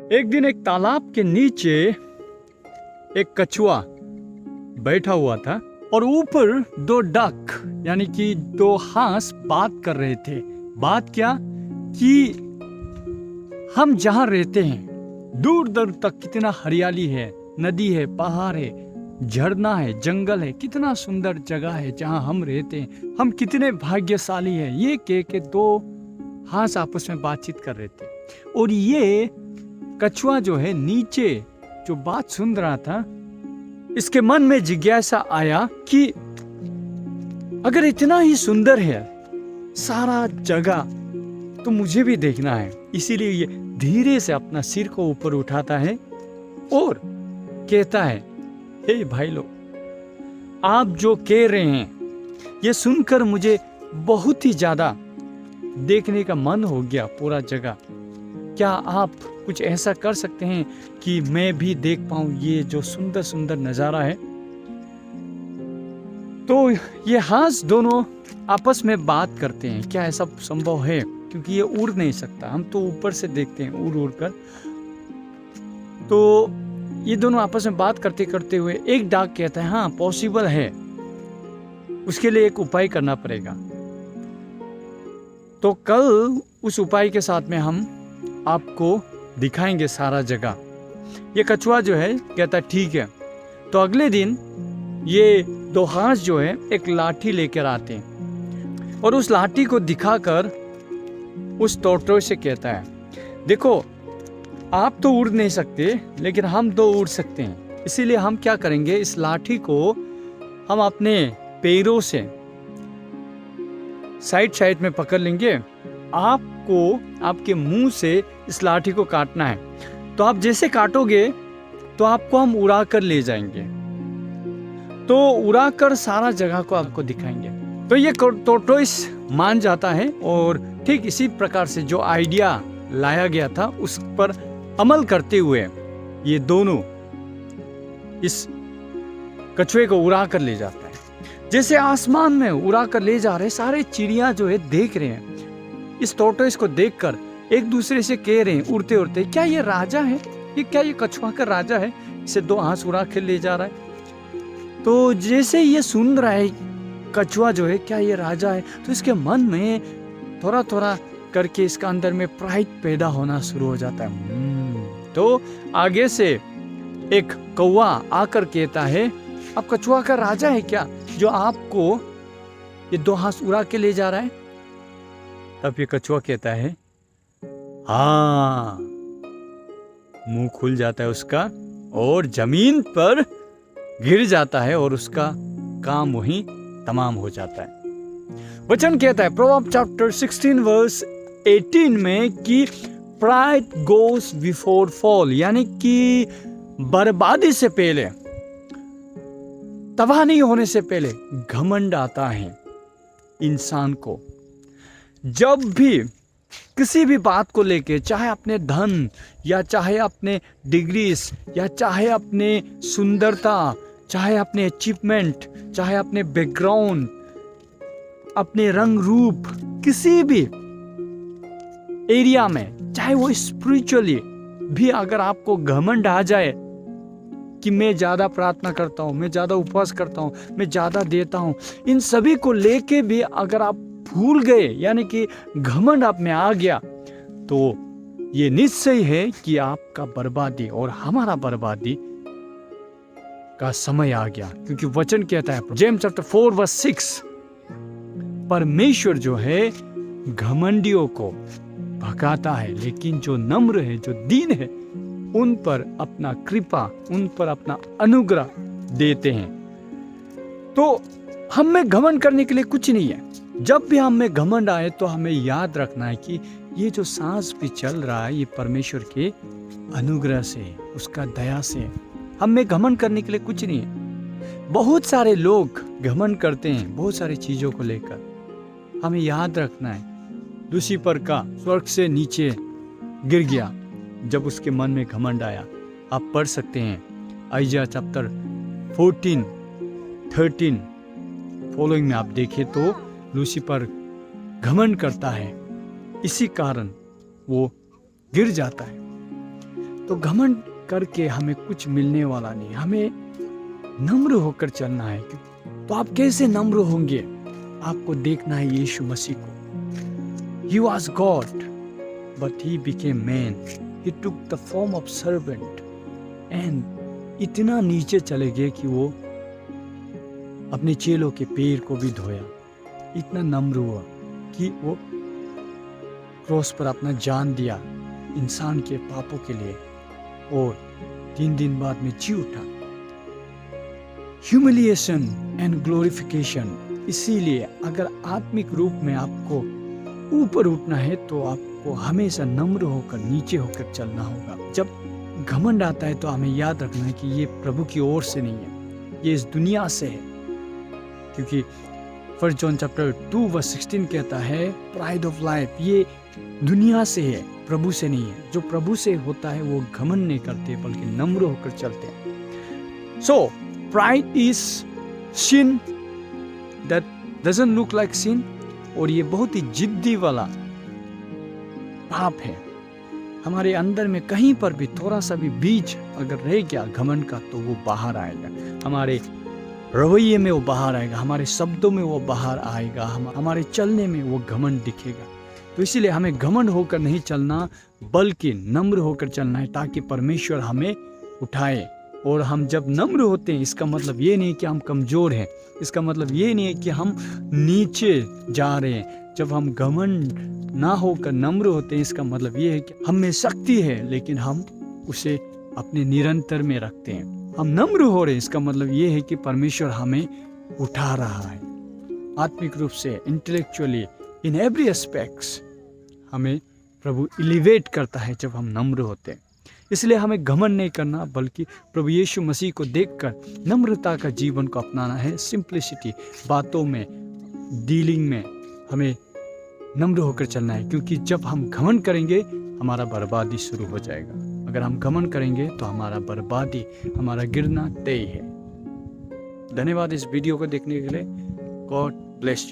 एक दिन एक तालाब के नीचे एक कछुआ बैठा हुआ था और ऊपर दो डक यानी कि दो हंस बात कर रहे थे। बात क्या कि हम जहाँ रहते हैं दूर दूर तक कितना हरियाली है, नदी है, पहाड़ है, झरना है, जंगल है, कितना सुंदर जगह है जहाँ हम रहते हैं, हम कितने भाग्यशाली हैं। ये कह के दो हंस आपस में बातचीत कर रहे थे और ये कछुआ जो है नीचे जो बात सुन रहा था, इसके मन में जिज्ञासा आया कि अगर इतना ही सुंदर है सारा जगह तो मुझे भी देखना है। इसीलिए ये धीरे से अपना सिर को ऊपर उठाता है और कहता है, हे भाई लोग, आप जो कह रहे हैं ये सुनकर मुझे बहुत ही ज्यादा देखने का मन हो गया पूरा जगह। क्या आप कुछ ऐसा कर सकते हैं कि मैं भी देख पाऊं ये जो सुंदर सुंदर नजारा है? तो ये हंस दोनों आपस में बात करते हैं, क्या ऐसा संभव है? क्योंकि ये उड़ नहीं सकता, हम तो ऊपर से देखते हैं उड़ उड़ कर। तो ये दोनों आपस में बात करते करते हुए एक डाक कहता है, हाँ पॉसिबल है, उसके लिए एक उपाय करना पड़ेगा। तो कल उस उपाय के साथ में हम आपको दिखाएंगे सारा जगह। ये कछुआ जो है कहता ठीक है। तो अगले दिन ये दो हंस जो है एक लाठी लेकर आते हैं और उस लाठी को दिखाकर उस टोरटॉइस से कहता है, देखो आप तो उड़ नहीं सकते लेकिन हम तो उड़ सकते हैं। इसीलिए हम क्या करेंगे, इस लाठी को हम अपने पैरों से साइड साइड में पकड़ लेंगे। आपको आपके मुंह से इस लाठी को काटना है। तो आप जैसे काटोगे तो आपको हम उड़ा कर ले जाएंगे, तो उड़ा कर सारा जगह को आपको दिखाएंगे। तो ये टोरटॉइस मान जाता है और ठीक इसी प्रकार से जो आइडिया लाया गया था उस पर अमल करते हुए ये दोनों इस कछुए को उड़ा कर ले जाता है। जैसे आसमान में उड़ा कर ले जा रहे सारे चिड़िया जो है देख रहे हैं, इस टोरटॉइस को देखकर एक दूसरे से कह रहे हैं उड़ते उड़ते, क्या ये राजा है? ये क्या ये कछुआ का राजा है? इसे दो हंस उड़ा कर ले जा रहा है। तो जैसे ये सुन रहा है कछुआ जो है, क्या ये राजा है, तो इसके मन में थोड़ा थोड़ा करके इसका अंदर में प्राइड पैदा होना शुरू हो जाता है। तो आगे से एक कौवा आकर कहता है, अब कछुआ का राजा है क्या जो आपको ये दो हंस उड़ा के ले जा रहा है? तब ये कछुआ कहता है, हाँ। मुंह खुल जाता है उसका और जमीन पर गिर जाता है और उसका काम वहीं तमाम हो जाता है। वचन कहता है प्रोवर्ब्स चैप्टर 16 वर्स 18 में कि प्राइड गोस बिफोर फॉल, यानी कि बर्बादी से पहले, तबाह नहीं होने से पहले घमंड आता है इंसान को। जब भी किसी भी बात को लेके, चाहे अपने धन या चाहे अपने डिग्रीज या चाहे अपने सुंदरता, चाहे अपने अचीवमेंट, चाहे अपने बैकग्राउंड, अपने रंग रूप, किसी भी एरिया में, चाहे वो स्पिरिचुअली भी अगर आपको घमंड आ जाए कि मैं ज्यादा प्रार्थना करता हूँ, मैं ज्यादा उपवास करता हूँ, मैं ज्यादा देता हूँ, इन सभी को लेके भी अगर आप भूल गए, यानी कि घमंड आप में आ गया, तो ये निश्चय है कि आपका बर्बादी और हमारा बर्बादी का समय आ गया। क्योंकि वचन कहता है जेम्स चैप्टर 4 वर्स 6, परमेश्वर जो है घमंडियों को भगाता है, लेकिन जो नम्र है, जो दीन है, उन पर अपना कृपा, उन पर अपना अनुग्रह देते हैं। तो हम में घमंड करने के लिए कुछ नहीं है। जब भी हम में घमंड आए तो हमें याद रखना है कि ये जो सांस भी चल रहा है ये परमेश्वर के अनुग्रह से, उसका दया से। हम में घमंड करने के लिए कुछ नहीं है। बहुत सारे लोग घमंड करते हैं बहुत सारी चीजों को लेकर। हमें याद रखना है लूसीफर का स्वर्ग से नीचे गिर गया जब उसके मन में घमंड आया। आप पढ़ सकते हैं आइज़ाया चैप्टर 14, 13 फॉलोइंग में आप देखें तो लूसीफर घमंड करता है, इसी कारण वो गिर जाता है। तो घमंड करके हमें कुछ मिलने वाला नहीं, हमें नम्र होकर चलना है। तो आप कैसे नम्र होंगे? आपको देखना है यीशु मसीह को। He was God, but he became man. He took the form of servant and इतना नीचे चले गए कि वो अपने चेलों के पैर को भी धोया। इतना नम्र हुआ कि वो क्रॉस पर अपना जान दिया इंसान के पापों के लिए, और 3 दिन बाद में जी उठा। Humiliation and glorification. इसीलिए अगर आत्मिक रूप में आपको ऊपर उठना है तो आपको हमेशा नम्र होकर, नीचे होकर चलना होगा। जब घमंड आता है तो हमें याद रखना है कि ये प्रभु की ओर से नहीं है, ये इस दुनिया से है। क्योंकि 1 जॉन चैप्टर 2:16 कहता है, प्राइड ऑफ लाइफ, ये दुनिया से है, प्रभु से नहीं है। जो प्रभु से होता है वो घमंड नहीं करते बल्कि नम्र होकर चलते हैं। So pride is sin that doesn't look like sin, और ये बहुत ही जिद्दी वाला पाप है। हमारे अंदर में कहीं पर भी थोड़ा सा भी बीज अगर रह गया घमंड का तो वो बाहर आएगा। हमारे रवैये में वो बाहर आएगा, हमारे शब्दों में वो बाहर आएगा, हमारे चलने में वो घमंड दिखेगा। तो इसीलिए हमें घमंड होकर नहीं चलना बल्कि नम्र होकर चलना है, ताकि परमेश्वर हमें उठाए। और हम जब नम्र होते हैं इसका मतलब ये नहीं कि हम कमज़ोर हैं, इसका मतलब ये नहीं है कि हम नीचे जा रहे हैं। जब हम घमंड ना होकर नम्र होते हैं इसका मतलब ये है कि हम में शक्ति है लेकिन हम उसे अपने निरंतर में रखते हैं। हम नम्र हो रहे हैं इसका मतलब ये है कि परमेश्वर हमें उठा रहा है आत्मिक रूप से, इंटेलेक्चुअली, इन एवरी एस्पेक्ट्स हमें प्रभु एलिवेट करता है जब हम नम्र होते हैं। इसलिए हमें घमंड नहीं करना बल्कि प्रभु यीशु मसीह को देखकर नम्रता का जीवन को अपनाना है। सिंप्लिसिटी, बातों में, डीलिंग में हमें नम्र होकर चलना है, क्योंकि जब हम घमंड करेंगे हमारा बर्बादी शुरू हो जाएगा। अगर हम घमंड करेंगे तो हमारा बर्बादी, हमारा गिरना तय है। धन्यवाद इस वीडियो को देखने के लिए। God bless you.